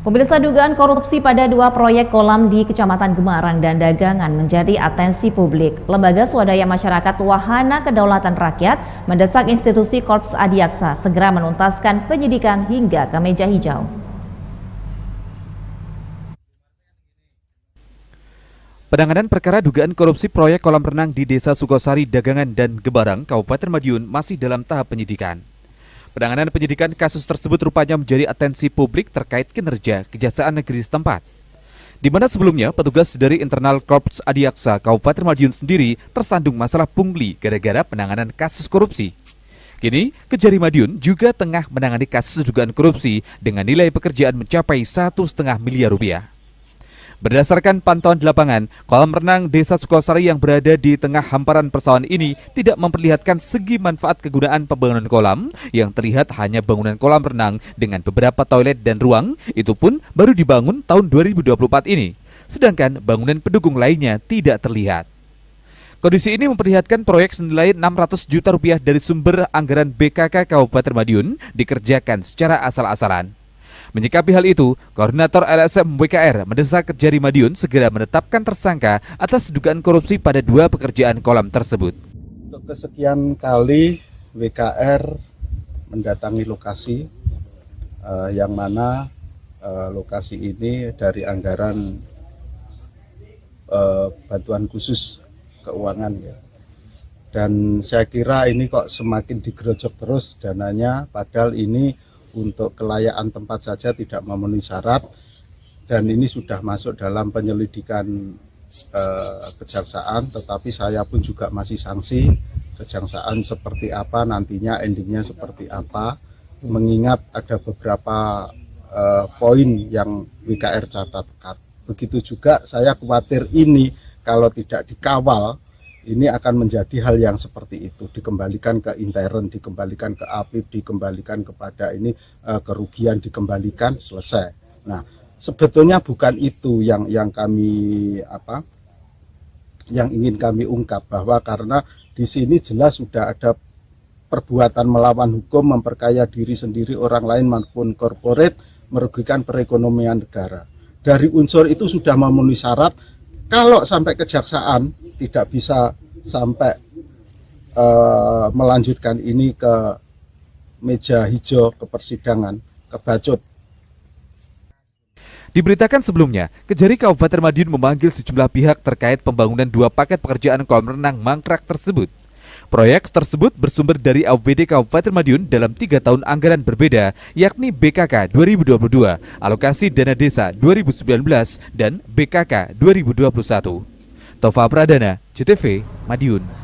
Pemirsa, dugaan korupsi pada 2 proyek kolam di Kecamatan Gemarang dan Dagangan menjadi atensi publik. Lembaga Swadaya Masyarakat Wahana Kedaulatan Rakyat mendesak institusi Korps Adiaksa segera menuntaskan penyidikan hingga ke meja hijau. Penanganan perkara dugaan korupsi proyek kolam renang di Desa Sukosari, Dagangan, dan Gemarang, Kabupaten Madiun masih dalam tahap penyidikan. Penanganan penyidikan kasus tersebut rupanya menjadi atensi publik terkait kinerja Kejaksaan Negeri setempat. Di mana sebelumnya petugas dari internal Korps Adiaksa Kabupaten Madiun sendiri tersandung masalah pungli gara-gara penanganan kasus korupsi. Kini, Kejari Madiun juga tengah menangani kasus dugaan korupsi dengan nilai pekerjaan mencapai 1,5 miliar rupiah. Berdasarkan pantauan di lapangan, kolam renang Desa Sukosari yang berada di tengah hamparan persawahan ini tidak memperlihatkan segi manfaat kegunaan pembangunan kolam, yang terlihat hanya bangunan kolam renang dengan beberapa toilet dan ruang, itu pun baru dibangun tahun 2024 ini. Sedangkan bangunan pendukung lainnya tidak terlihat. Kondisi ini memperlihatkan proyek senilai 600 juta rupiah dari sumber anggaran BKK Kabupaten Madiun dikerjakan secara asal-asalan. Menyikapi hal itu, Koordinator LSM WKR mendesak Kejari Madiun segera menetapkan tersangka atas dugaan korupsi pada 2 pekerjaan kolam tersebut. Untuk kesekian kali WKR mendatangi lokasi yang mana lokasi ini dari anggaran bantuan khusus keuangan ya. Dan saya kira ini kok semakin digerojok terus dananya, padahal ini untuk kelayaan tempat saja tidak memenuhi syarat, dan ini sudah masuk dalam penyelidikan kejaksaan, tetapi saya pun juga masih sanksi kejaksaan seperti apa nantinya, endingnya seperti apa, mengingat ada beberapa poin yang WKR catatkan. Begitu juga saya khawatir ini kalau tidak dikawal, ini akan menjadi hal yang seperti itu, dikembalikan ke intern, dikembalikan ke APIP, dikembalikan kepada ini kerugian, dikembalikan, selesai. Nah, sebetulnya bukan itu yang kami yang ingin kami ungkap, bahwa karena di sini jelas sudah ada perbuatan melawan hukum, memperkaya diri sendiri, orang lain maupun korporat, merugikan perekonomian negara. Dari unsur itu sudah memenuhi syarat. Kalau sampai kejaksaan tidak bisa sampai melanjutkan ini ke meja hijau, ke persidangan, ke bacot. Diberitakan sebelumnya, Kejari Kabupaten Madiun memanggil sejumlah pihak terkait pembangunan 2 paket pekerjaan kolam renang mangkrak tersebut. Proyek tersebut bersumber dari APBD Kabupaten Madiun dalam 3 tahun anggaran berbeda, yakni BKK 2022, Alokasi Dana Desa 2019, dan BKK 2021. Tova Pradana, CTV, Madiun.